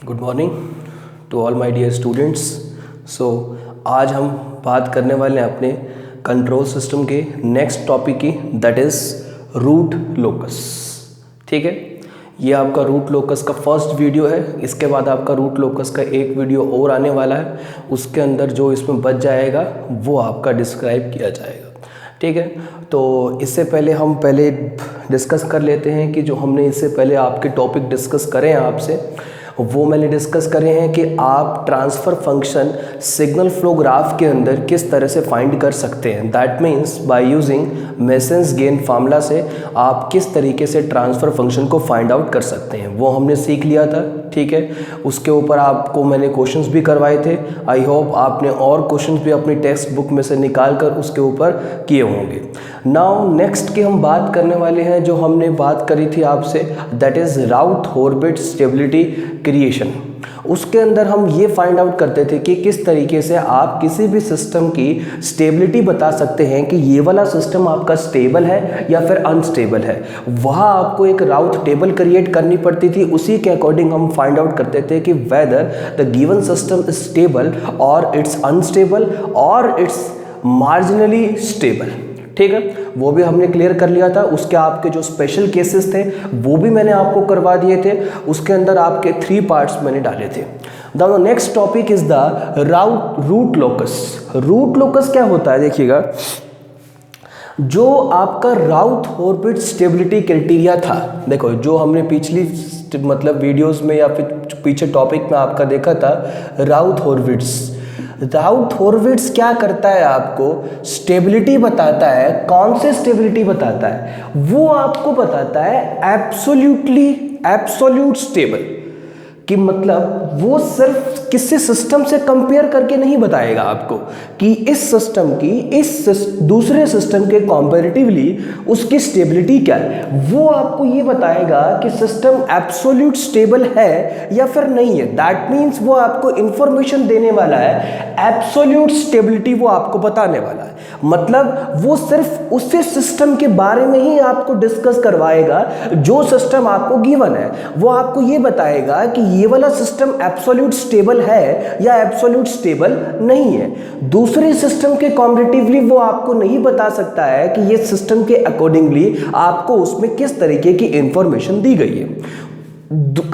Good morning to all my dear students. So आज हम बात करने वाले हैं अपने कंट्रोल सिस्टम के नेक्स्ट टॉपिक की, दैट इज़ रूट लोकस। ठीक है, ये आपका रूट लोकस का फर्स्ट वीडियो है। इसके बाद आपका रूट लोकस का एक वीडियो और आने वाला है, उसके अंदर जो इसमें बच जाएगा वो आपका डिस्क्राइब किया जाएगा। ठीक है, तो इससे पहले हम डिस्कस कर लेते हैं कि जो हमने इससे पहले आपके टॉपिक डिस्कस करे हैं आपसे, वो मैंने डिस्कस करे हैं कि आप transfer function signal flow graph के अंदर किस तरह से फाइंड कर सकते हैं। That means by using masons gain formula से आप किस तरीके से ट्रांसफ़र फंक्शन को फाइंड आउट कर सकते हैं, वो हमने सीख लिया था। ठीक है, उसके ऊपर आपको मैंने क्वेश्चंस भी करवाए थे। आई होप आपने और क्वेश्चंस भी अपनी टेक्स्ट बुक में से निकाल कर उसके ऊपर किए होंगे। नाउ नेक्स्ट की हम बात करने वाले हैं, जो हमने बात करी थी आपसे, दैट इज़ राउथ हॉर्बिट स्टेबिलिटी क्रिएशन। उसके अंदर हम ये फाइंड आउट करते थे कि किस तरीके से आप किसी भी सिस्टम की स्टेबिलिटी बता सकते हैं कि ये वाला सिस्टम आपका स्टेबल है या फिर अनस्टेबल है। वहाँ आपको एक राउथ टेबल क्रिएट करनी पड़ती थी। उसी के अकॉर्डिंग हम फाइंड आउट करते थे कि whether the given system is stable और इट्स अनस्टेबल और इट्स मार्जिनली स्टेबल। ठीक है, वो भी हमने क्लियर कर लिया था। उसके आपके जो स्पेशल केसेस थे वो भी मैंने आपको करवा दिए थे। उसके अंदर आपके 3 पार्ट्स मैंने डाले थे। The next topic is the root locus. Root locus क्या होता है, देखिएगा, जो आपका राउथ ऑर्बिट स्टेबिलिटी क्राइटेरिया था, देखो जो हमने पिछली वीडियोस में या फिर पीछे टॉपिक में आपका देखा था, राउथ हॉर्विट्ज़ क्या करता है, आपको स्टेबिलिटी बताता है। कौन से स्टेबिलिटी बताता है? वो आपको बताता है एब्सोल्यूट स्टेबल, कि मतलब वो सिर्फ किसी सिस्टम से कंपेयर करके नहीं बताएगा आपको कि इस सिस्टम की इस दूसरे सिस्टम के कंपैरेटिवली उसकी स्टेबिलिटी क्या है। वो आपको ये बताएगा कि सिस्टम एब्सोल्यूट स्टेबल है या फिर नहीं है। दैट मीन्स वो आपको इंफॉर्मेशन देने वाला है, एब्सोल्यूट स्टेबिलिटी वो आपको बताने वाला है। मतलब वो सिर्फ उसी सिस्टम के बारे में ही आपको डिस्कस करवाएगा जो सिस्टम आपको गिवन है। वो आपको ये बताएगा कि ये वाला सिस्टम एब्सोल्यूट स्टेबल है या एब्सोल्यूट स्टेबल नहीं है। दूसरे सिस्टम के कॉम्पैरेटिवली वो आपको नहीं बता सकता है कि ये सिस्टम के अकॉर्डिंगली आपको उसमें किस तरीके की इंफॉर्मेशन दी गई है।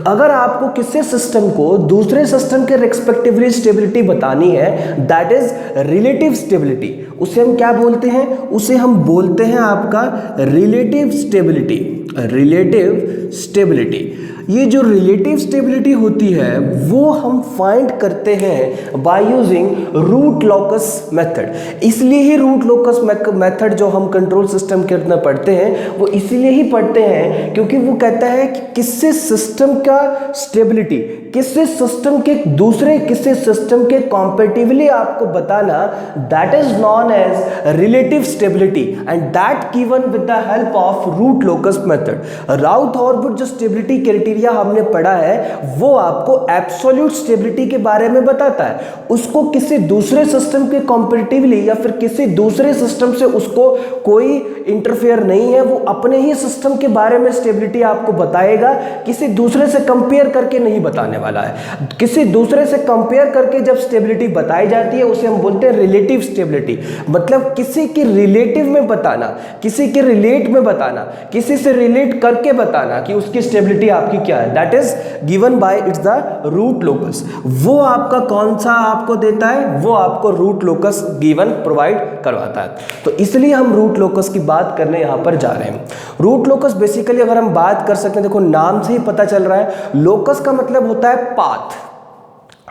अगर आपको किसी सिस्टम को दूसरे सिस्टम के रिस्पेक्टिवली स्टेबिलिटी बतानी है, दैट इज रिलेटिव स्टेबिलिटी। उसे हम क्या बोलते हैं? उसे हम बोलते हैं आपका रिलेटिव स्टेबिलिटी। रिलेटिव स्टेबिलिटी, ये जो रिलेटिव स्टेबिलिटी होती है वो हम फाइंड करते हैं by using root locus method. इसलिए ही रूट लोकस मेथड जो हम कंट्रोल सिस्टम के अंदर पढ़ते हैं वो इसीलिए ही पढ़ते हैं क्योंकि वो कहता है कि किसी सिस्टम का स्टेबिलिटी किसी सिस्टम के दूसरे किसी सिस्टम के कंपैरेटिवली आपको बताना, that is known as relative stability and that given with the help of root locus method. Routh orbit जो स्टेबिलिटी क्राइटेरिया हमने पढ़ा है वो आपको एब्सोल्यूट स्टेबिलिटी के बारे में बताता है। उसको किसी दूसरे सिस्टम के कंपैरेटिवली या फिर किसी दूसरे सिस्टम से उसको कोई इंटरफेयर नहीं है। वो अपने ही सिस्टम के बारे में स्टेबिलिटी आपको बताएगा, किसी दूसरे से कंपेयर करके नहीं बताने वाला है। किसी दूसरे से कंपेयर करके जब स्टेबिलिटी बताई जाती है उसे हम बोलते हैं रिलेटिव स्टेबिलिटी। मतलब किसी के रिलेटिव में बताना, किसी के रिलेट में बताना, किसी से रिलेट करके बताना कि उसकी स्टेबिलिटी आपकी क्या है, that is given by it's the root locus. वो आपका कौन सा आपको देता है? वो आपको रूट लोकस गिवन प्रोवाइड करवाता है। तो इसलिए हम रूट लोकस की बात करने यहां पर जा रहे हैं। रूट लोकस बेसिकली अगर हम बात कर सकते हैं, देखो नाम से ही पता चल रहा है, लोकस का मतलब होता है पाथ।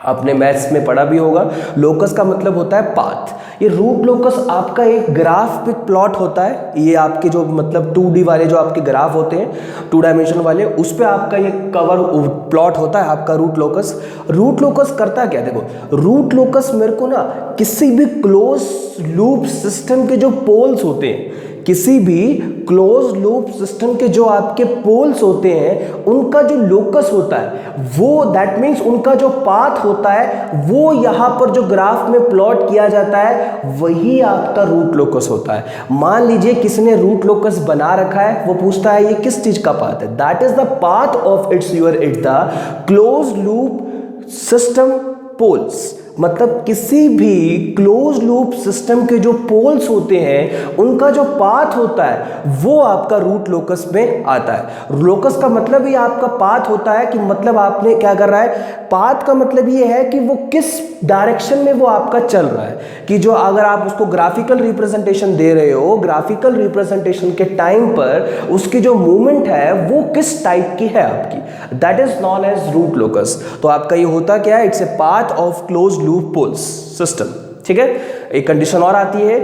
आपने मैथ्स में पढ़ा भी होगा, लोकस का मतलब होता है पाथ। ये रूट लोकस आपका एक ग्राफ पे प्लॉट होता है। ये आपके जो मतलब 2D वाले जो आपके ग्राफ होते हैं, 2 डायमेंशन वाले, उस पे आपका ये कवर प्लॉट होता है आपका रूट लोकस। रूट लोकस करता क्या? देखो रूट लोकस मेरे को ना किसी भी क्लोज लूप सिस्टम के जो पोल्स होते हैं, किसी भी क्लोज लूप सिस्टम के जो आपके पोल्स होते हैं उनका जो लोकस होता है वो, दैट मीन्स उनका जो पाथ होता है वो यहाँ पर जो ग्राफ में प्लॉट किया जाता है वही आपका रूट लोकस होता है। मान लीजिए किसने रूट लोकस बना रखा है, वो पूछता है ये किस चीज का पाथ है, that is the path of it's the close loop system poles, मतलब किसी भी क्लोज लूप सिस्टम के जो पोल्स होते हैं उनका जो पाथ होता है वो आपका रूट लोकस में आता है। लोकस का मतलब ही आपका पाथ होता है कि मतलब आपने क्या कर रहा है, पाथ का मतलब ये है कि वो किस डायरेक्शन में वो आपका चल रहा है, कि जो अगर आप उसको ग्राफिकल रिप्रेजेंटेशन दे रहे हो, ग्राफिकल रिप्रेजेंटेशन के टाइम पर उसकी जो मूवमेंट है वो किस टाइप की है आपकी, that is known as root locus. तो आपका ये होता क्या है, it's a path of close loop poles system. ठीक है, एक कंडीशन और आती है,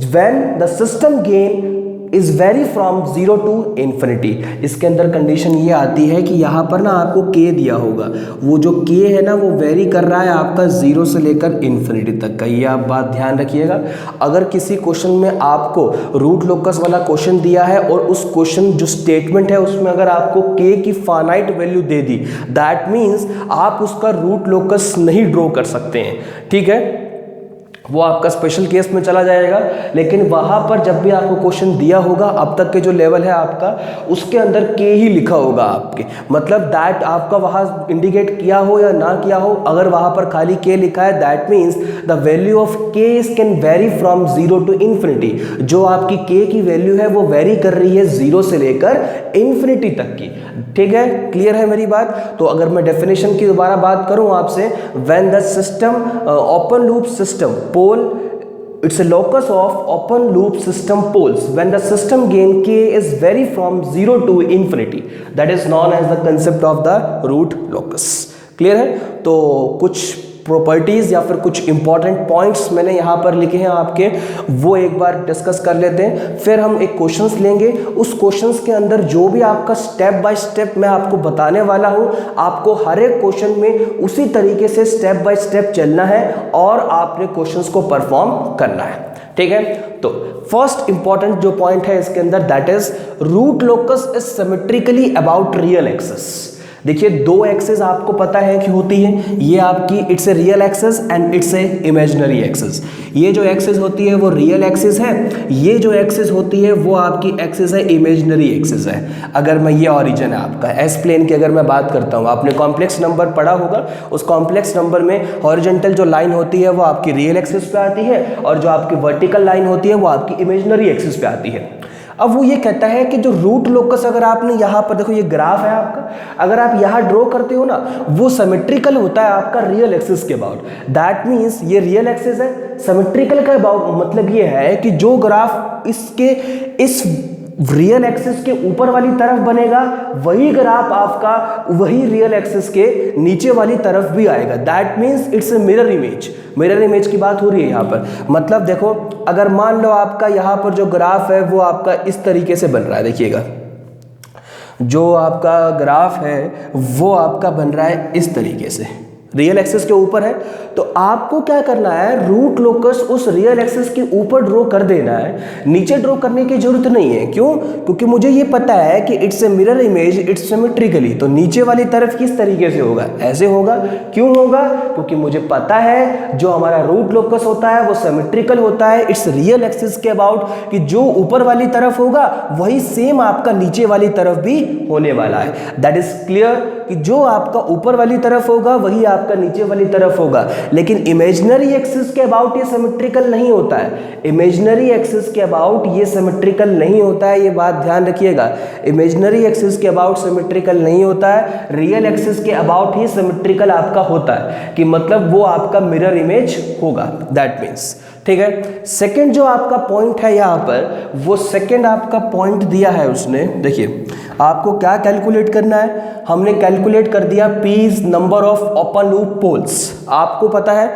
when the system gain is very from 0 to infinity. इसके अंदर कंडीशन ये आती है कि यहाँ पर ना आपको k दिया होगा, वो जो k है ना वो वेरी कर रहा है आपका 0 से लेकर इन्फिनिटी तक का, ये आप बात ध्यान रखिएगा। अगर किसी क्वेश्चन में आपको रूट लोकस वाला क्वेश्चन दिया है और उस क्वेश्चन जो स्टेटमेंट है उसमें अगर आपको k की finite value they the, that means आप उसका रूट लोकस नहीं ड्रॉ कर सकते हैं। ठीक है, वो आपका स्पेशल केस में चला जाएगा, लेकिन वहाँ पर जब भी आपको क्वेश्चन दिया होगा अब तक के जो लेवल है आपका उसके अंदर के ही लिखा होगा आपके, मतलब दैट आपका वहाँ इंडिकेट किया हो या ना किया हो, अगर वहाँ पर खाली के लिखा है that means the value of K is can vary from 0 to infinity. जो आपकी के की वैल्यू है वो वेरी कर रही है 0 से लेकर इन्फिनिटी तक की। ठीक है, क्लियर है मेरी बात। तो अगर मैं डेफिनेशन की दोबारा बात करूं आपसे, when the system open loop system pole, it's a locus of open loop system poles when the system gain k is vary from 0 to infinity, that is known as the concept of the root locus। Clear है। तो कुछ properties या फिर कुछ important points मैंने यहाँ पर लिखे हैं आपके, वो एक बार डिस्कस कर लेते हैं, फिर हम एक क्वेश्चंस लेंगे। उस क्वेश्चंस के अंदर जो भी आपका स्टेप बाय स्टेप मैं आपको बताने वाला हूँ, आपको हर एक क्वेश्चन में उसी तरीके से स्टेप बाय स्टेप चलना है और आपने क्वेश्चंस को परफॉर्म करना है। ठीक है, तो फर्स्ट इंपॉर्टेंट जो पॉइंट है इसके अंदर, that is root locus is symmetrically about real axis. देखिए, दो एक्सिस आपको पता है कि होती है, ये आपकी it's a real axis and it's a imaginary axis. ये जो एक्सिस होती है वो रियल एक्सिस है, ये जो एक्सिस होती है वो आपकी एक्सिस है इमेजिनरी एक्सिस है। अगर मैं ये ओरिजिन है आपका एस प्लेन की अगर मैं बात करता हूँ, आपने कॉम्प्लेक्स नंबर पढ़ा होगा, उस कॉम्प्लेक्स नंबर में हॉरिजॉन्टल जो लाइन होती है वो आपकी रियल एक्सिस पे आती है और जो आपकी वर्टिकल लाइन होती है वो आपकी इमेजिनरी एक्सिस पे आती है। अब वो ये कहता है कि जो रूट लोकस अगर आपने यहाँ पर देखो, ये ग्राफ है आपका, अगर आप यहाँ ड्रॉ करते हो ना, वो सिमेट्रिकल होता है आपका रियल एक्सिस के अबाउट। दैट मीन्स ये रियल एक्सिस है, सिमेट्रिकल का अबाउट मतलब ये है कि जो ग्राफ इसके इस रियल एक्सिस के ऊपर वाली तरफ बनेगा वही ग्राफ आपका वही रियल एक्सिस के नीचे वाली तरफ भी आएगा। That means it's a mirror image. Mirror image की बात हो रही है यहाँ पर, मतलब देखो अगर मान लो आपका यहाँ पर जो ग्राफ है वो आपका इस तरीके से बन रहा है, देखिएगा जो आपका ग्राफ है वो आपका बन रहा है इस तरीके से, रियल एक्सिस के ऊपर है। तो आपको क्या करना है, रूट लोकस उस रियल एक्सिस के ऊपर ड्रॉ कर देना है, नीचे ड्रॉ करने की जरूरत नहीं है। क्यों? क्योंकि मुझे ये पता है कि it's a mirror image, it's symmetrically, तो नीचे वाली तरफ किस तरीके से होगा, ऐसे होगा। क्यों होगा? क्योंकि मुझे पता है जो हमारा रूट लोकस होता है वो सिमेट्रिकल होता है इट्स रियल एक्सिस के अबाउट, कि जो ऊपर वाली तरफ होगा वही सेम आपका नीचे वाली तरफ भी होने वाला है। दैट इज क्लियर कि जो आपका ऊपर वाली तरफ होगा वही आपका नीचे वाली तरफ होगा। लेकिन इमेजिनरी एक्सिस के अबाउट ये सिमेट्रिकल नहीं होता है, इमेजिनरी एक्सिस के अबाउट ये सिमेट्रिकल नहीं होता है, ये बात ध्यान रखिएगा। इमेजिनरी एक्सिस के अबाउट सिमेट्रिकल नहीं होता है, रियल एक्सिस के अबाउट ही सिमेट्रिकल आपका होता है, कि मतलब वो आपका मिरर इमेज होगा। दैट मीन्स, ठीक है। सेकंड जो आपका पॉइंट है यहाँ पर, वो सेकंड आपका पॉइंट दिया है उसने, देखिए आपको क्या कैलकुलेट करना है, हमने कैलकुलेट कर दिया P's number of open loop poles. आपको पता है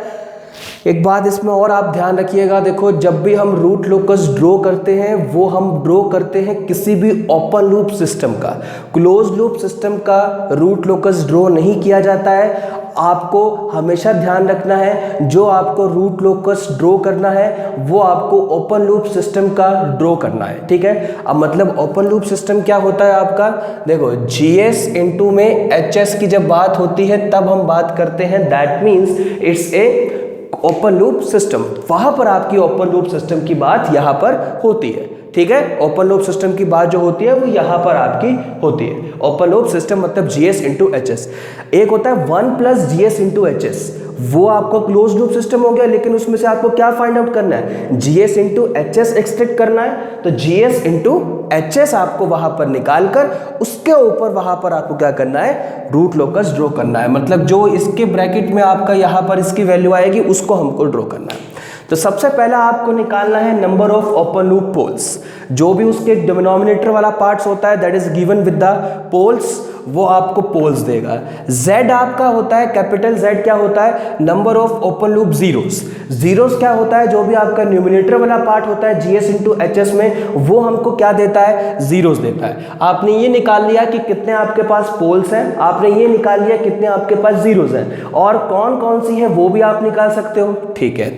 एक बात इसमें और आप ध्यान रखिएगा, देखो जब भी हम रूट लोकस ड्रॉ करते हैं वो हम ड्रॉ करते हैं किसी भी ओपन लूप सिस्टम का, क्लोज लूप सिस्टम का रूट लोकस ड्रॉ नहीं किया जाता है। आपको हमेशा ध्यान रखना है जो आपको रूट लोकस ड्रॉ करना है वो आपको ओपन लूप सिस्टम का ड्रॉ करना है, ठीक है। अब मतलब ओपन लूप सिस्टम क्या होता है आपका, देखो GS इनटू में HS की जब बात होती है तब हम बात करते हैं, that means it's A open loop system, वहां पर आपकी ओपन लूप सिस्टम की बात यहां पर होती है, ठीक है। ओपन लूप सिस्टम की बात जो होती है वो यहाँ पर आपकी होती है। ओपन लूप सिस्टम मतलब GS इंटू HS। एक होता है 1 प्लस GS इंटू HS, वो आपको क्लोज लूप सिस्टम हो गया, लेकिन उसमें से आपको क्या फाइंड आउट करना है, GS इंटू HS एक्सट्रैक्ट करना है। तो GS इंटू HS आपको वहां पर निकालकर उसके ऊपर वहां पर आपको क्या करना है, रूट लोकस ड्रॉ करना है। मतलब जो इसके ब्रैकेट में आपका यहाँ पर इसकी वैल्यू आएगी उसको हमको ड्रॉ करना है। तो सबसे पहला आपको निकालना है number of open loop poles. जो भी उसके डिनोमिनेटर वाला पार्ट्स होता है that is given with the poles, वो आपको पोल्स देगा। Z आपका होता है, कैपिटल Z क्या होता है, number of open loop zeros. Zeros क्या होता है, जो भी आपका न्यूमिनेटर वाला पार्ट होता है GS इंटू HS में, वो हमको क्या देता है, जीरोस देता है। आपने ये निकाल लिया कि कितने आपके पास पोल्स हैं, आपने ये निकाल लिया कितने आपके पास जीरोस हैं, और कौन कौन सी है वो भी आप निकाल सकते हो, ठीक है।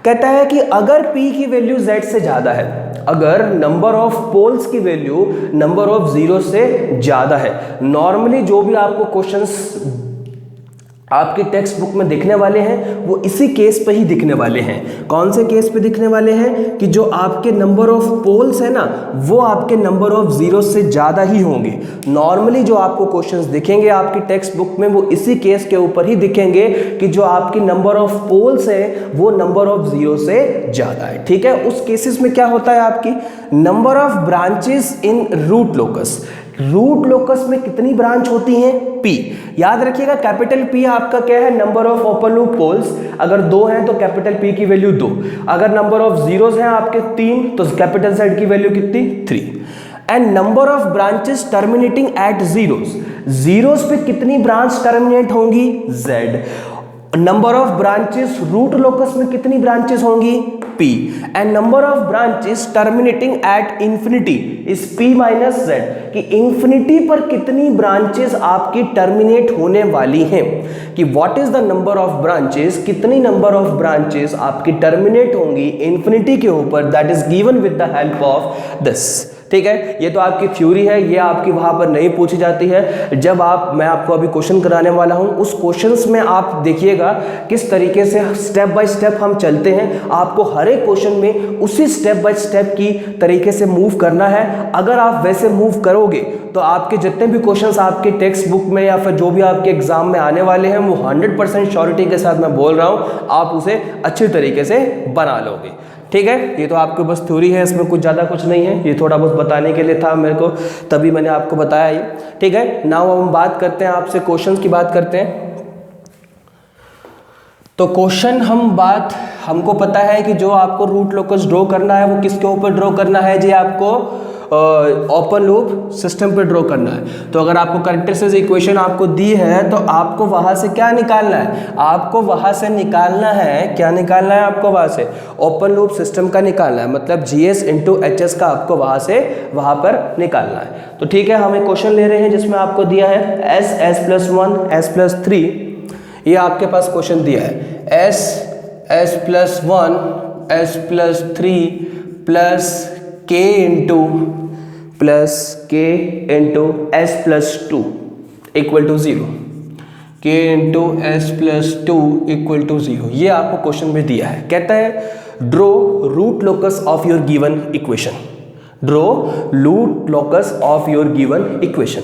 कहता है कि अगर P की वैल्यू Z से ज्यादा है, अगर नंबर ऑफ पोल्स की वैल्यू नंबर ऑफ जीरो से ज्यादा है, नॉर्मली जो भी आपको क्वेश्चंस आपके टेक्स्ट बुक में दिखने वाले हैं वो इसी केस पे ही दिखने वाले हैं। कौन से केस पे दिखने वाले हैं, कि जो आपके नंबर ऑफ पोल्स है ना वो आपके नंबर ऑफ जीरो से ज़्यादा ही होंगे। नॉर्मली जो आपको क्वेश्चंस दिखेंगे आपकी टेक्स्ट बुक में वो इसी केस के ऊपर ही दिखेंगे कि जो आपकी नंबर ऑफ पोल्स है वो नंबर ऑफ जीरो से ज़्यादा है, ठीक है। उस केसेस में क्या होता है, आपकी number of branches in root locus. Root locus में कितनी ब्रांच होती हैं, P। याद रखिएगा कैपिटल P आपका क्या है, number of open loop poles. अगर 2 हैं तो कैपिटल P की वैल्यू 2। अगर नंबर ऑफ जीरोस हैं आपके 3 तो कैपिटल Z की वैल्यू कितनी, 3। And number of branches terminating at zeros. Zeros पे कितनी ब्रांच टर्मिनेट होंगी, Z। Number of branches root locus में कितनी ब्रांचेस होंगी, P। And number of branches terminating at infinity is P minus Z, कि infinity पर कितनी ब्रांचेस आपकी टर्मिनेट होने वाली हैं, कि what is the number of branches, कितनी नंबर ऑफ ब्रांचेस आपकी टर्मिनेट होंगी इंफिनिटी के ऊपर, that is given with the help of this, ठीक है। ये तो आपकी थ्योरी है, ये आपकी वहां पर नहीं पूछी जाती है। जब मैं आपको अभी क्वेश्चन कराने वाला हूं उस क्वेश्चंस में आप देखिएगा किस तरीके से स्टेप बाय स्टेप हम चलते हैं। आपको हर एक क्वेश्चन में उसी स्टेप बाय स्टेप की तरीके से मूव करना है। अगर आप वैसे मूव करोगे तो आपके जितने भी क्वेश्चंस आपके टेक्स्ट बुक में या फिर जो भी आपके एग्जाम में आने वाले हैं वो 100% श्योरिटी के साथ मैं बोल रहा हूं आप उसे अच्छी तरीके से बना लोगे, ठीक है। ये तो आपको बस थ्योरी है, इसमें कुछ ज़्यादा कुछ नहीं है, ये थोड़ा बहुत बताने के लिए था मेरे को, तभी मैंने आपको बताया ये, ठीक है। नाउ हम बात करते हैं, आपसे क्वेश्चंस की बात करते हैं। तो क्वेश्चन हमको पता है कि जो आपको रूट लोकस ड्रॉ करना है वो किसके ऊपर ड्रॉ करना है जी, आपको ओपन लूप सिस्टम पे ड्रॉ करना है। तो अगर आपको कैरेक्टरिस्टिक्स इक्वेशन आपको दी है तो आपको वहां से क्या निकालना है, आपको वहां से निकालना है, क्या निकालना है आपको वहां से, ओपन लूप सिस्टम का निकालना है। मतलब GS इंटू HS का आपको वहां पर निकालना है। तो ठीक है, हम एक क्वेश्चन ले रहे हैं जिसमें आपको दिया है S+1 S+3, ये आपके पास क्वेश्चन दिया है S+1 S+3 plus K into S+2 equal to 0, K into S+2 equal to 0, ये आपको क्वेश्चन में दिया है। कहता है draw root locus of your given equation, draw root locus of your given equation.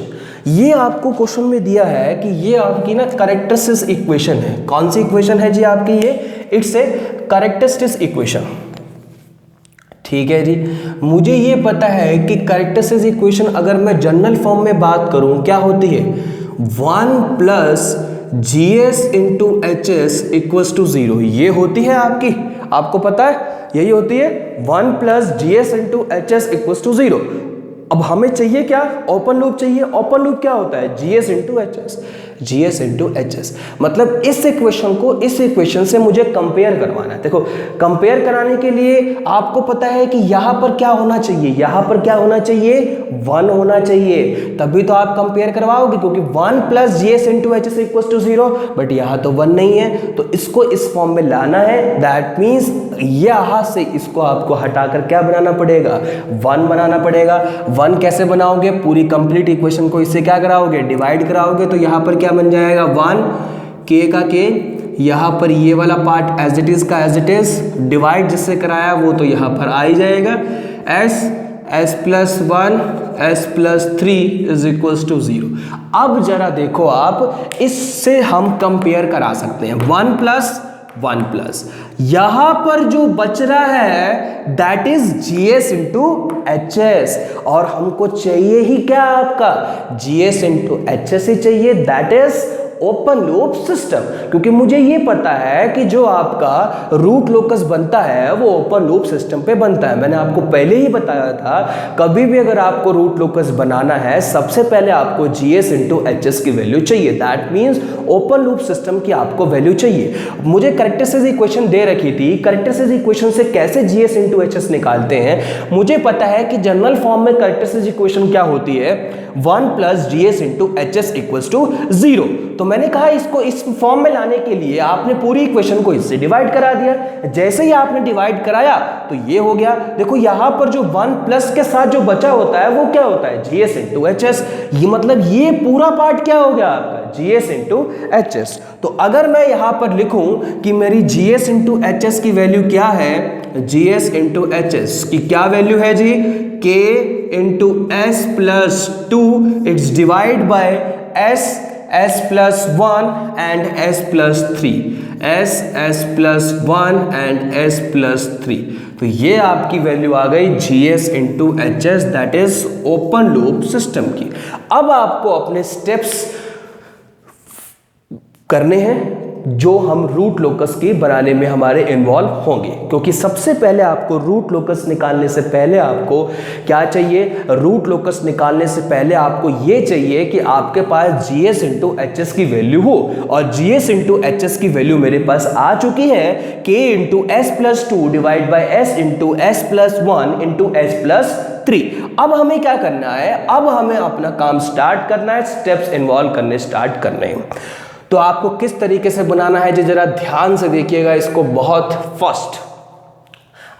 ये आपको क्वेश्चन में दिया है कि ये आपकी ना कैरेक्टरिस्टिक्स इक्वेशन है। कौन सी इक्वेशन है जी आपकी, ये इट्स ए कैरेक्टरिस्टिक्स इक्वेशन, ठीक है जी। मुझे ये पता है कि कैरेक्टरिस्टिक्स इक्वेशन अगर मैं जनरल फॉर्म में बात करूं क्या होती है, 1 plus GS into HS equals to 0, ये होती है आपकी, आपको पता है यही होती है 1 plus GS into HS equals to 0। अब हमें चाहिए क्या, ओपन लूप चाहिए। ओपन लूप क्या होता है, GS into HS, GS into HS। मतलब इस इक्वेशन को इस इक्वेशन से मुझे कंपेयर करवाना है। देखो कंपेयर कराने के लिए आपको पता है कि यहाँ पर क्या होना चाहिए, यहाँ पर क्या होना चाहिए, 1 होना चाहिए, तभी तो आप कंपेयर करवाओगे, क्योंकि 1 plus GS into HS equals to 0, but यहाँ तो 1 नहीं है, तो इसको इस फॉर्म में लाना है। दैट मीन्स यहाँ से इसको आपको हटाकर क्या बनाना पड़ेगा, 1 बनाना पड़ेगा। 1 कैसे बनाओगे, पूरी कंप्लीट इक्वेशन को इससे क्या कराओगे, डिवाइड कराओगे, तो यहाँ पर क्या बन जाएगा, 1 K का K, यहाँ पर ये वाला पार्ट एज इट इज का एज इट इज, डिवाइड जिससे कराया वो तो यहाँ पर आ ही जाएगा, S s+1 s+3 is equals to 0। अब जरा देखो आप, इससे हम कंपेयर करा सकते हैं 1 प्लस 1 प्लस, यहां पर जो बच रहा है that is GS into HS, और हमको चाहिए ही क्या आपका GS इंटू HS ही चाहिए, that is open loop system. क्योंकि मुझे ये पता है कि जो आपका रूट लोकस बनता है वो ओपन लूप सिस्टम पे बनता है। मैंने आपको पहले ही बताया था, कभी भी अगर आपको रूट लोकस बनाना है सबसे पहले आपको GS इंटू HS की वैल्यू चाहिए, that means open loop system की आपको वैल्यू चाहिए। मुझे कैरेक्टरिस्टिक्स इक्वेशन दे रखी थी, कैरेक्टरिस्टिक्स इक्वेशन से कैसे GS इंटू HS निकालते हैं, मुझे पता है कि जनरल फॉर्म में कैरेक्टरिस्टिक्स इक्वेशन क्या होती है, 1 plus GS into HS equals to 0। तो मैंने कहा इसको इस फॉर्म में लाने के लिए आपने पूरी इक्वेशन को इससे डिवाइड करा दिया। जैसे ही आपने डिवाइड कराया तो ये हो गया। देखो यहां पर जो 1 प्लस के साथ जो बचा होता है वो क्या होता है, GS इंटू HS। ये मतलब ये पूरा पार्ट क्या हो गया आपका, GS इंटू HS। तो अगर मैं यहां पर लिखूं कि मेरी GS इंटू HS की वैल्यू क्या है, GS इंटू HS की क्या वैल्यू है जी, K into S+2 it's divide by S+1 and S+3, S+1 and S+3। तो ये आपकी वैल्यू आ गई GS into HS, that is open loop system की। अब आपको अपने स्टेप्स करने हैं जो हम रूट लोकस की बनाने में हमारे इन्वॉल्व होंगे, क्योंकि सबसे पहले आपको रूट लोकस निकालने से पहले आपको क्या चाहिए, रूट लोकस निकालने से पहले आपको ये चाहिए कि आपके पास GS इंटू HS की वैल्यू हो, और GS इंटू HS की वैल्यू मेरे पास आ चुकी है, K into S+2 divide by S into S+1 into S+3। अब हमें क्या करना है, अब हमें अपना काम स्टार्ट करना है, स्टेप्स इन्वॉल्व करने स्टार्ट करने हैं। तो आपको किस तरीके से बनाना है जी, जरा ध्यान से देखिएगा इसको बहुत। फर्स्ट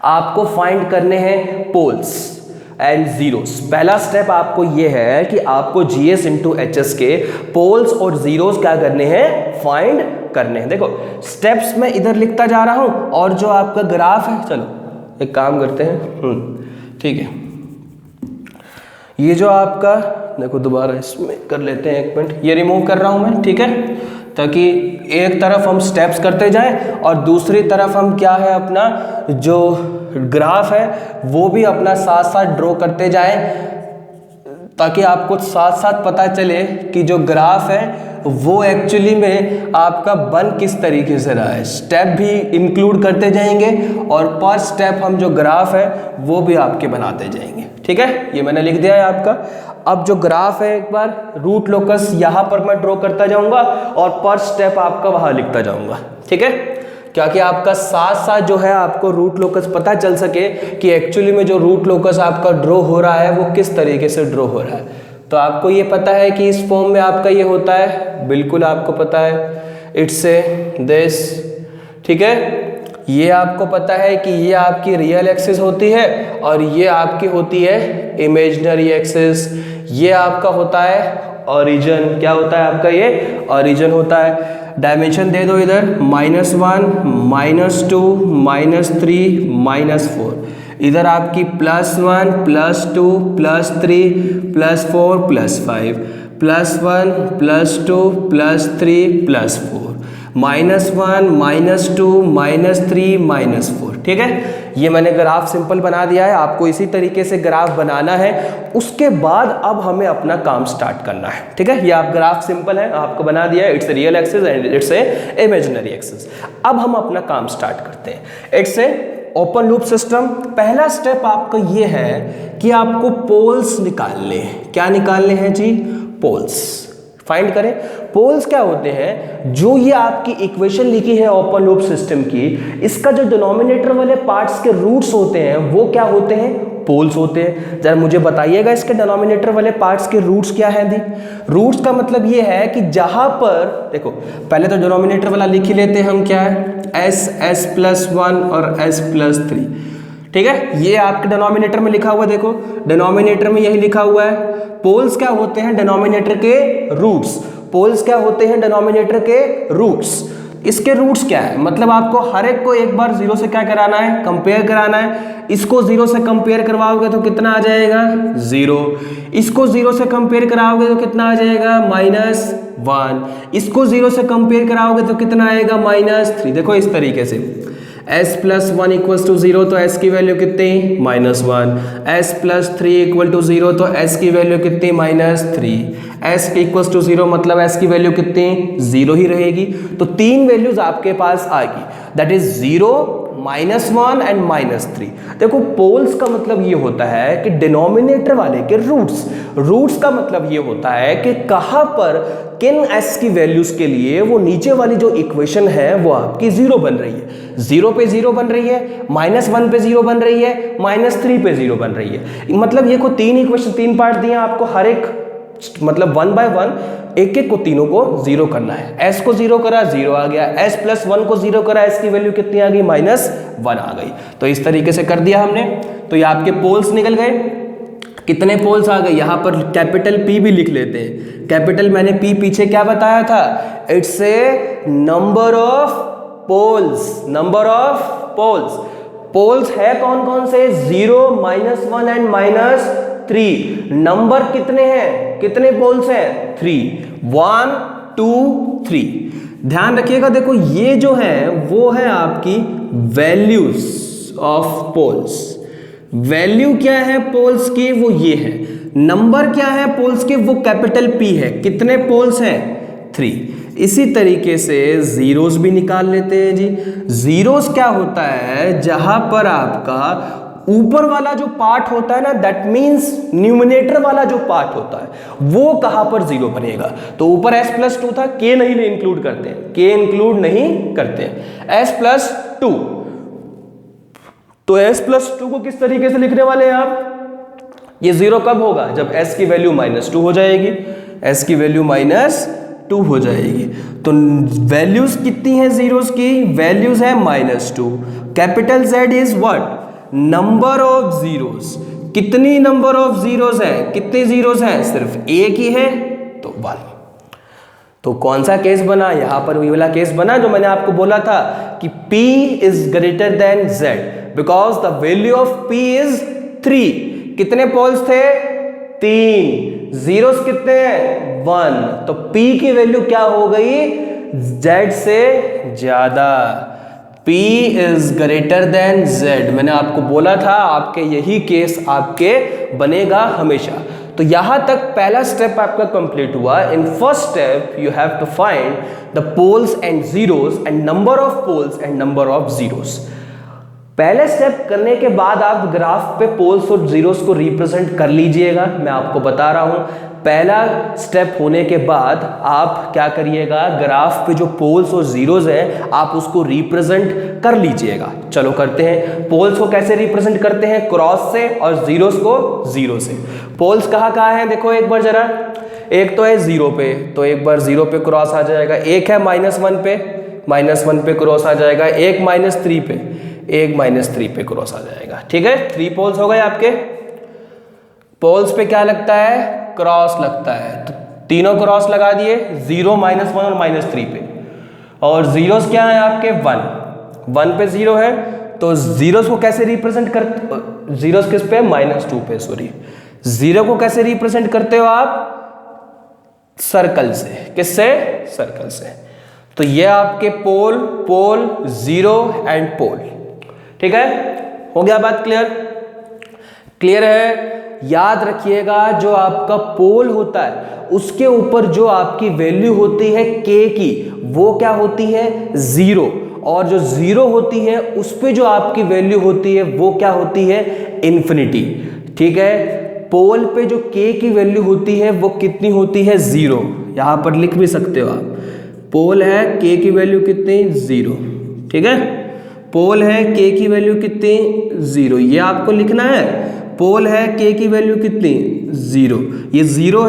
आपको फाइंड करने हैं पोल्स एंड जीरोस। पहला स्टेप आपको ये है कि आपको GS इंटू HS के पोल्स और जीरोस क्या करने हैं, फाइंड करने हैं। देखो स्टेप्स मैं इधर लिखता जा रहा हूं, और जो आपका ग्राफ है, चलो एक काम करते हैं, ठीक है, ये जो आपका देखो दोबारा इसमें कर लेते हैं, एक मिनट, ये रिमूव कर रहा हूं मैं, ठीक है, ताकि एक तरफ हम स्टेप्स करते जाएं और दूसरी तरफ हम क्या है अपना जो ग्राफ है वो भी अपना साथ साथ ड्रॉ करते जाएं, ताकि आपको साथ साथ पता चले कि जो ग्राफ है वो एक्चुअली में आपका बन किस तरीके से रहा है। स्टेप भी इंक्लूड करते जाएंगे और पर स्टेप हम जो ग्राफ है वो भी आपके बनाते जाएंगे, ठीक है। ये मैंने लिख दिया है आपका। अब जो ग्राफ है एक बार रूट लोकस यहाँ पर मैं ड्रॉ करता जाऊंगा और पर स्टेप आपका वहाँ लिखता जाऊंगा, ठीक है, क्योंकि आपका साथ साथ जो है आपको रूट लोकस पता चल सके कि एक्चुअली में जो रूट लोकस आपका ड्रॉ हो रहा है वो किस तरीके से ड्रॉ हो रहा है। तो आपको ये पता है कि इस फॉर्म में आपका ये होता है, बिल्कुल आपको पता है, इट्स ए दिस, ठीक है। ये आपको पता है कि ये आपकी रियल एक्सिस होती है और ये आपकी होती है इमेजिनरी एक्सिस। ये आपका होता है ओरिजिन, क्या होता है आपका, ये ओरिजिन होता है। डायमेंशन दे दो इधर, -1 -2 -3 -4, इधर आपकी +1 +2 +3 +4 +5 +1 +2 +3 +4 -1 -2 -3 -4, ठीक है। ये मैंने ग्राफ सिंपल बना दिया है, आपको इसी तरीके से ग्राफ बनाना है। उसके बाद अब हमें अपना काम स्टार्ट करना है, ठीक है। ये आप ग्राफ सिंपल है, आपको बना दिया है, it's a real axis and it's a imaginary axis. अब हम अपना काम स्टार्ट करते हैं। It's a open loop system. पहला स्टेप आपका ये है कि आपको पोल्स निकालने हैं। क्या निकालने हैं जी, पोल्स फाइंड करें। पोल्स क्या होते हैं, जो ये आपकी इक्वेशन लिखी है ओपन लूप सिस्टम की, इसका जो डिनोमिनेटर वाले पार्ट्स के रूट्स होते हैं वो क्या होते हैं, पोल्स होते हैं। जरा मुझे बताइएगा इसके डिनोमिनेटर वाले पार्ट्स के रूट्स क्या हैं दी। रूट्स का मतलब ये है कि जहां पर देखो, पहले तो डिनोमिनेटर वाला लिख ही लेते हैं हम, क्या है, S+1 और S+3, ठीक है। ये आपके डिनोमिनेटर में लिखा हुआ है, देखो डिनोमिनेटर में यही लिखा हुआ है। पोल्स क्या होते हैं, डिनोमिनेटर के रूट्स। पोल्स क्या होते हैं, डिनोमिनेटर के रूट्स। इसके रूट्स क्या है, मतलब आपको हर एक को एक बार 0 से क्या कराना है, कंपेयर कराना है। इसको 0 से कंपेयर करवाओगे तो कितना आ जाएगा 0, इसको 0 से कंपेयर कराओगे तो कितना आ जाएगा -1, इसको 0 से कंपेयर कराओगे तो कितना आएगा -3। देखो इस तरीके से s + 1 = 0 तो s की वैल्यू कितनी -1, s + 3 = 0 तो s की वैल्यू कितनी -3, s = 0 मतलब s की वैल्यू कितनी 0 ही रहेगी। तो तीन वैल्यूज आपके पास आएगी, दैट इज 0, -1 एंड -3। देखो पोल्स का मतलब ये होता है कि डिनोमिनेटर वाले के रूट्स का मतलब ये होता है कि कहां पर किन s की वैल्यूज के लिए वो नीचे वाली जो इक्वेशन है वो आपकी 0 बन रही है, 0 पे 0 बन रही है, -1 पे 0 बन रही है, -3 पे 0 बन रही है। मतलब ये को तीन इक्वेशन, तीन पार्ट दिए आपको, हर एक मतलब 1 बाय 1 एक एक को तीनों को 0 करना है। s को 0 करा 0 आ गया, s + 1 को 0 करा, s की वैल्यू कितनी आ गई -1 आ गई। तो इस तरीके से कर दिया हमने। तो ये आपके पोल्स निकल गए। कितने पोल्स आ गए, यहाँ पर कैपिटल P भी लिख लेते हैं। कैपिटल मैंने P पीछे क्या बताया था, it's a number of poles. Poles है कौन कौन से, 0, -1 एंड -3। नंबर कितने हैं, कितने पोल्स हैं 3, 1 2 3। ध्यान रखिएगा, देखो ये जो है वो है आपकी वैल्यूज ऑफ पोल्स। वैल्यू क्या है पोल्स की, वो ये है। नंबर क्या है पोल्स के, वो कैपिटल P है। कितने पोल्स हैं 3। इसी तरीके से जीरोस भी निकाल लेते हैं जी। जीरोस क्या होता है, जहां पर आपका ऊपर वाला जो पार्ट होता है ना, दैट मींस न्यूमिनेटर वाला जो पार्ट होता है वो कहां पर 0 बनेगा। तो ऊपर s + 2 था, k नहीं इंक्लूड करते हैं, k इंक्लूड नहीं करते हैं। s + 2, तो s + 2 को किस तरीके से लिखने वाले हैं आप, ये 0 कब होगा, जब s की वैल्यू -2 हो जाएगी, s की वैल्यू -2 हो जाएगी। तो वैल्यूज कितनी है जीरोस की, वैल्यूज है -2। Capital Z is what, number of zeros. कितनी नंबर ऑफ जीरोस है, कितने जीरोस हैं, सिर्फ एक ही है, तो 1। तो कौन सा केस बना, यहां पर वही वाला केस बना जो मैंने आपको बोला था कि P is greater than Z because the value of P is 3। कितने पोल्स थे 3, जीरोस कितने हैं 1, तो P की वैल्यू क्या हो गई Z से ज्यादा। P is greater than Z, मैंने आपको बोला था आपके यही केस आपके बनेगा हमेशा। तो यहां तक पहला स्टेप आपका कंप्लीट हुआ। In first step you have to find the poles and zeros and number of poles and number of zeros. पहले स्टेप करने के बाद आप ग्राफ पे पोल्स और जीरोस को रिप्रेजेंट कर लीजिएगा। मैं आपको बता रहा हूं, पहला स्टेप होने के बाद आप क्या करिएगा, ग्राफ पे जो पोल्स और जीरोस है आप उसको रिप्रेजेंट कर लीजिएगा। चलो करते हैं। पोल्स को कैसे रिप्रेजेंट करते हैं, क्रॉस से, और जीरोस को 0 से। पोल्स कहाँ कहाँ है देखो एक बार जरा, एक तो है 0 पे, तो एक बार 0 पे क्रॉस आ जाएगा। एक है -1 पे, -1 पे क्रॉस आ जाएगा। एक -3 पे, एक -3 पे क्रॉस आ जाएगा। ठीक है, 3 पोल्स हो गए आपके। पोल्स पे क्या लगता है, क्रॉस लगता है, तो तीनों क्रॉस लगा दिए, 0, -1 और -3 पे। और जीरोस क्या है आपके 1 पे 0 है, तो जीरोस को कैसे रिप्रेजेंट कर, जीरोस किस पे, -2 पे, सॉरी। 0 को कैसे रिप्रेजेंट करते हो आप, सर्कल से। किससे, सर्कल से। तो ये आपके पोल, 0 एंड पोल। ठीक है, हो गया बात क्लियर, क्लियर है। याद रखिएगा जो आपका पोल होता है उसके ऊपर जो आपकी वैल्यू होती है k की, वो क्या होती है 0, और जो 0 होती है उस पे जो आपकी वैल्यू होती है वो क्या होती है इन्फिनिटी। ठीक है, पोल पे जो k की वैल्यू होती है वो कितनी होती है 0। यहां पर लिख भी सकते हो आप, पोल है k की वैल्यू कितनी 0। ठीक है, पोल है k की वैल्यू कितनी 0, ये आपको लिखना है। पोल है k की वैल्यू कितनी 0, ये 0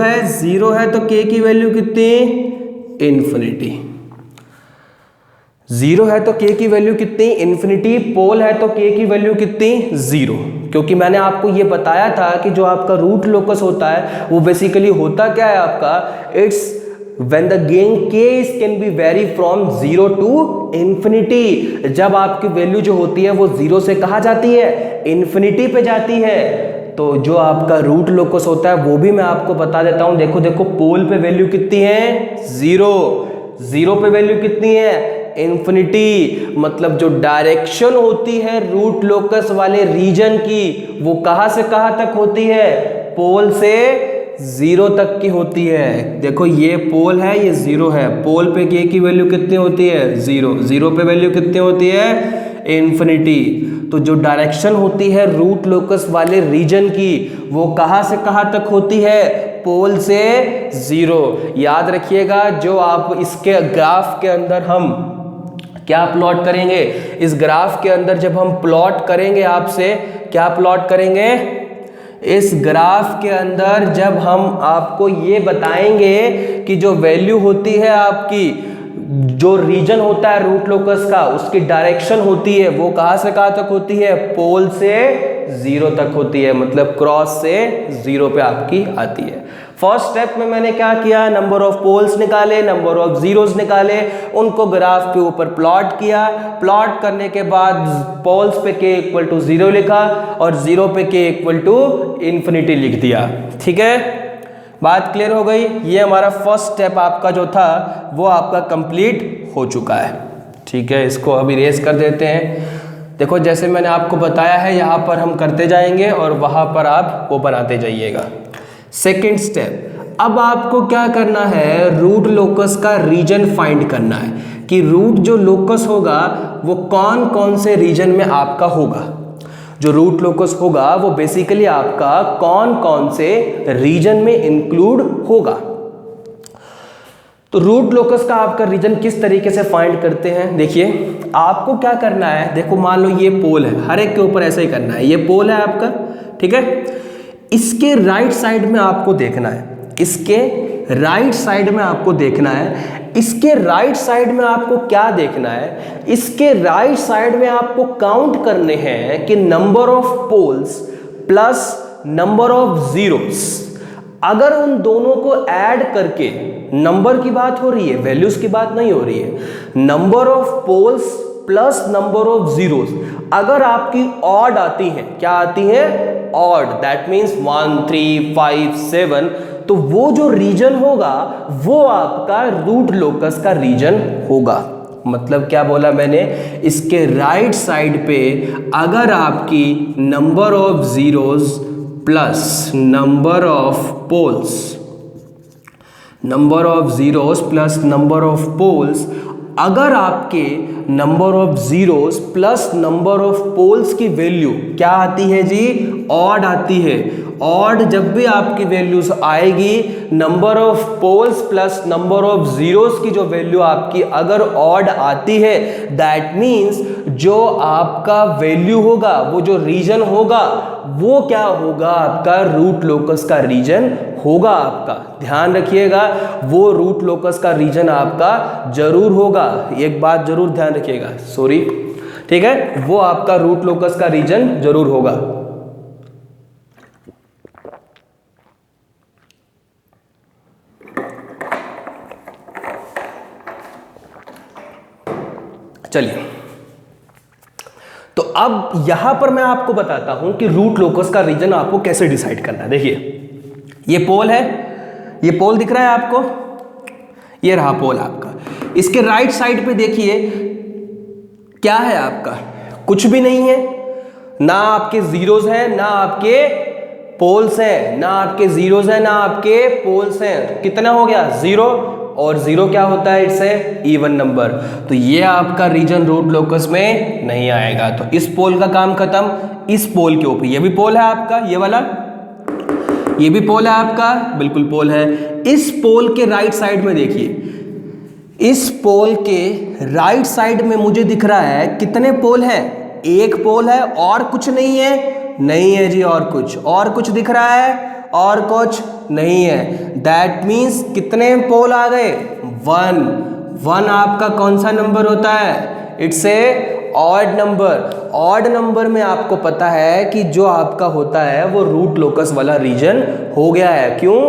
है तो k की वैल्यू कितनी इन्फिनिटी। 0 है तो k की वैल्यू कितनी इन्फिनिटी, पोल है तो k की वैल्यू कितनी 0। क्योंकि मैंने आपको ये बताया था कि जो आपका रूट लोकस होता है वो बेसिकली होता क्या है आपका, it's when the gain k is can be vary from 0 to infinity, जब आपकी वैल्यू जो होती है वो 0 से कहाँ जाती है, इन्फिनिटी पे जाती है। तो जो आपका रूट लोकस होता है वो भी मैं आपको बता देता हूं। देखो देखो पोल पे वैल्यू कितनी है, 0, 0 पे वैल्यू कितनी है, इन्फिनिटी। मतलब जो डायरेक्शन होती है रूट लोकस वाले रीजन की वो कहां से कहां तक होती है, पोल से 0 तक की होती है। देखो ये पोल है, ये 0 है, पोल पे के की वैल्यू कितनी होती है, 0, 0 पे वैल्यू कितनी होती है, इन्फिनिटी। तो जो डायरेक्शन होती है रूट लोकस वाले रीजन की वो कहां से कहां तक होती है, पोल से 0। याद रखिएगा, जो आप इसके ग्राफ के अंदर हम क्या प्लॉट करेंगे, इस ग्राफ के अंदर जब हम प्लॉट करेंगे, आपसे क्या प्लॉट करेंगे, इस ग्राफ के अंदर जब हम आपको ये बताएंगे कि जो वैल्यू होती है आपकी, जो रीजन होता है रूट लोकस का, उसकी डायरेक्शन होती है वो कहां से कहां तक होती है, पोल से 0 तक होती है। मतलब क्रॉस से 0 पे आपकी आती है। फर्स्ट स्टेप में मैंने क्या किया, नंबर ऑफ पोल्स निकाले, नंबर ऑफ जीरोस निकाले, उनको ग्राफ के ऊपर प्लॉट किया। प्लॉट करने के बाद पोल्स पे k इक्वल टू 0 लिखा और 0 पे k इक्वल टू इन्फिनिटी लिख दिया। ठीक है, बात क्लियर हो गई। ये हमारा फर्स्ट स्टेप आपका जो था वो आपका कंप्लीट हो चुका है। ठीक है, इसको अभी इरेज कर देते हैं। देखो जैसे मैंने आपको बताया है, यहाँ पर हम करते जाएंगे और वहाँ पर आप वो बनाते जाइएगा। सेकेंड स्टेप, अब आपको क्या करना है, रूट लोकस का रीजन फाइंड करना है कि रूट जो लोकस होगा वो कौन कौन से रीजन में आपका होगा। जो रूट लोकस होगा वो बेसिकली आपका कौन कौन से रीजन में इंक्लूड होगा। तो रूट लोकस का आपका रीजन किस तरीके से फाइंड करते हैं, देखिए आपको क्या करना है। देखो मान लो ये पोल है, हर एक के ऊपर ऐसा ही करना है। ये पोल है आपका, ठीक है, इसके राइट साइड में आपको देखना है, इसके राइट साइड में आपको देखना है। इसके राइट साइड में आपको क्या देखना है, इसके राइट साइड में आपको काउंट करने हैं कि number of poles plus number of zeros. अगर उन दोनों को ऐड करके, नंबर की बात हो रही है, वैल्यूज की बात नहीं हो रही है, number of poles plus number of zeros अगर आपकी ऑड आती है, क्या आती है, ऑड, दैट मीन्स 1 3 5 7, तो वो जो रीजन होगा वो आपका रूट लोकस का रीजन होगा। मतलब क्या बोला मैंने, इसके राइट साइड पे अगर आपकी number of zeros plus number of poles, number of zeros plus number of poles, अगर आपके number of zeros plus number of poles की वैल्यू क्या आती है जी, ऑड आती है। ऑड जब भी आपकी वैल्यूज आएगी, number of poles plus number of zeros की जो वैल्यू आपकी अगर ऑड आती है, दैट मीन्स जो आपका वैल्यू होगा, वो जो रीजन होगा वो क्या होगा, आपका रूट लोकस का रीजन होगा आपका। ध्यान रखिएगा, वो रूट लोकस का रीजन आपका जरूर होगा। एक बात जरूर ध्यान रखिएगा, सॉरी, ठीक है, वो आपका रूट लोकस का रीजन जरूर होगा। चलिए, तो अब यहां पर मैं आपको बताता हूं कि रूट लोकस का रीजन आपको कैसे डिसाइड करना है। देखिए ये पोल है, ये पोल दिख रहा है आपको, ये रहा पोल आपका। इसके राइट साइड पे देखिए क्या है आपका, कुछ भी नहीं है, ना आपके जीरोस हैं ना आपके पोल्स हैं, ना आपके जीरोस हैं ना आपके पोल्स हैं। कितना हो गया, 0, और 0 क्या होता है, इट्स ए इवन नंबर। तो ये आपका रीजन रूट लोकस में नहीं आएगा। तो इस पोल का काम खत्म। इस पोल के ऊपर, ये भी पोल है आपका, ये वाला, ये भी पोल है आपका, बिल्कुल पोल है। इस पोल के राइट साइड में देखिए, इस पोल के राइट साइड में मुझे दिख रहा है कितने पोल हैं, एक पोल है, और कुछ नहीं है, नहीं है जी, और कुछ दिख रहा है, और कुछ नहीं है। दैट मीन्स कितने पोल आ गए, 1। 1 आपका कौन सा नंबर होता है, it's A odd number. Odd number में आपको पता है कि जो आपका होता है वो रूट लोकस वाला रीजन हो गया है। क्यों,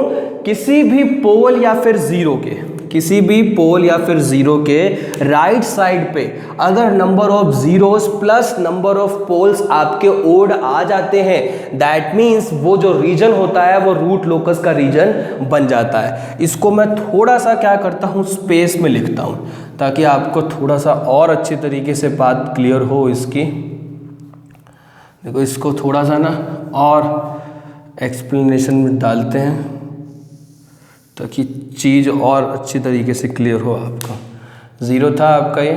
किसी भी पोल या फिर जीरो के, किसी भी पोल या फिर जीरो के राइट साइड पे अगर number of zeros plus number of poles आपके ओड आ जाते हैं, दैट मीन्स वो जो रीजन होता है वो रूट लोकस का रीजन बन जाता है। इसको मैं थोड़ा सा क्या करता हूँ, स्पेस में लिखता हूँ ताकि आपको थोड़ा सा और अच्छी तरीके से बात क्लियर हो इसकी। देखो इसको थोड़ा सा ना और एक्सप्लेनेशन में डालते हैं ताकि चीज़ और अच्छी तरीके से क्लियर हो आपको। ज़ीरो था आपका ये,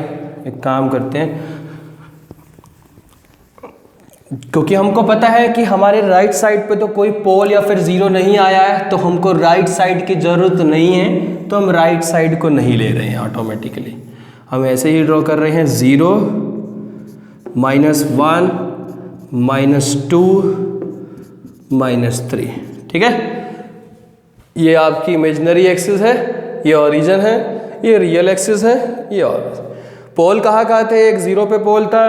एक काम करते हैं, क्योंकि हमको पता है कि हमारे राइट साइड पे तो कोई पोल या फिर ज़ीरो नहीं आया है, तो हमको राइट साइड की ज़रूरत नहीं है, तो हम राइट साइड को नहीं ले रहे हैं ऑटोमेटिकली। हम ऐसे ही ड्रॉ कर रहे हैं, 0 -1 -2 -3, ठीक है। ये आपकी इमेजिनरी एक्सिस है, ये ओरिजिन है, ये रियल एक्सिस है, ये और पोल कहाँ थे, एक 0 पे पोल था,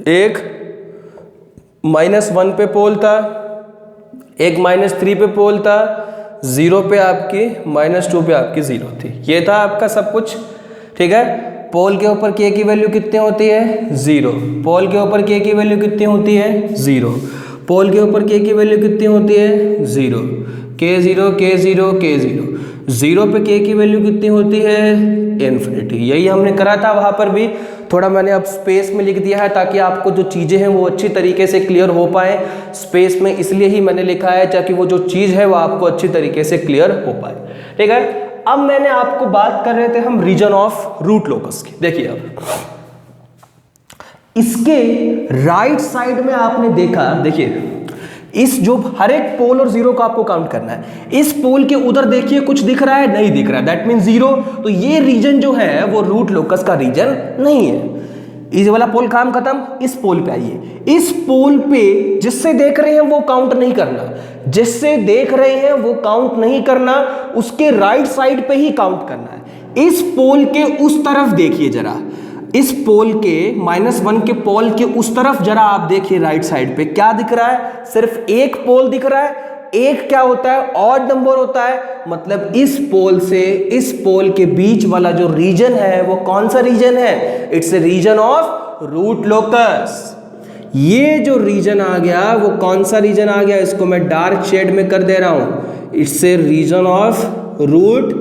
एक -1 पे पोल था, एक -3 पे पोल था, 0 पे आपकी -2 पे आपकी 0 थी। ये था आपका सब कुछ, ठीक है। पोल के ऊपर k की वैल्यू कितनी होती है, 0। पोल के ऊपर k की वैल्यू कितनी होती है, 0। पोल के ऊपर k की वैल्यू कितनी होती है, 0। k0 k0 k0, 0 पे k की वैल्यू कितनी होती है, इन्फिनिटी। यही हमने करा था वहाँ पर भी, थोड़ा मैंने अब स्पेस में लिख दिया है ताकि आपको जो चीज़ें हैं वो अच्छी तरीके से क्लियर हो पाए। स्पेस में इसलिए ही मैंने लिखा है ताकि वो जो चीज़ है वो आपको अच्छी तरीके से क्लियर हो पाए, ठीक है। अब मैंने आपको बात कर रहे थे हम रीजन ऑफ रूट लोकस की। देखिए अब इसके राइट साइड में आपने देखा, देखिए इस जो हर एक पोल और जीरो को आपको काउंट करना है। इस पोल के उधर देखिए कुछ दिख रहा है, नहीं दिख रहा है, दैट मीन 0। तो ये रीजन जो है वो रूट लोकस का रीजन नहीं है। इस वाला पोल काम खत्म, इस पोल पे आइए। इस पोल पे जिससे देख रहे हैं वो काउंट नहीं करना, जिससे देख रहे हैं वो काउंट नहीं करना, उसके राइट साइड पे ही काउंट करना है। इस पोल के उस तरफ देखिए जरा, इस पोल के -1 के पोल के उस तरफ जरा आप देखिए, राइट साइड पे क्या दिख रहा है, सिर्फ एक पोल दिख रहा है। एक क्या होता है, ऑड नंबर होता है, मतलब इस पोल से इस पोल के बीच वाला जो रीजन है वो कौन सा रीजन है, it's a region of root locus. ये जो रीजन आ गया वो कौन सा रीजन आ गया, इसको मैं डार्क शेड में कर दे रहा हूं, it's a region of root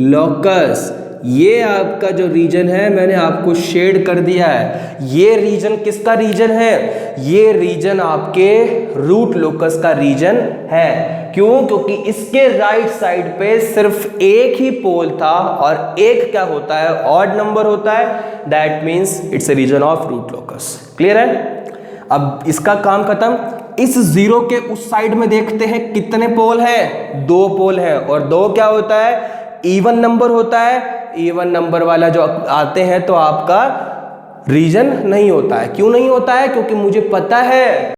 locus. ये आपका जो रीजन है मैंने आपको शेड कर दिया है। ये रीजन किसका रीजन है, ये रीजन आपके रूट लोकस का रीजन है। क्यों, क्योंकि इसके राइट साइड पे सिर्फ एक ही पोल था और एक क्या होता है, ऑड नंबर होता है, that means it's a region of root locus. Clear है। अब इसका काम खत्म। इस 0 के उस साइड में देखते हैं कितने पोल हैं, 2 पोल हैं, और 2 क्या होता है, इवन नंबर होता है। इवन नंबर वाला जो आते हैं तो आपका रीजन नहीं होता है। क्यों नहीं होता है, क्योंकि मुझे पता है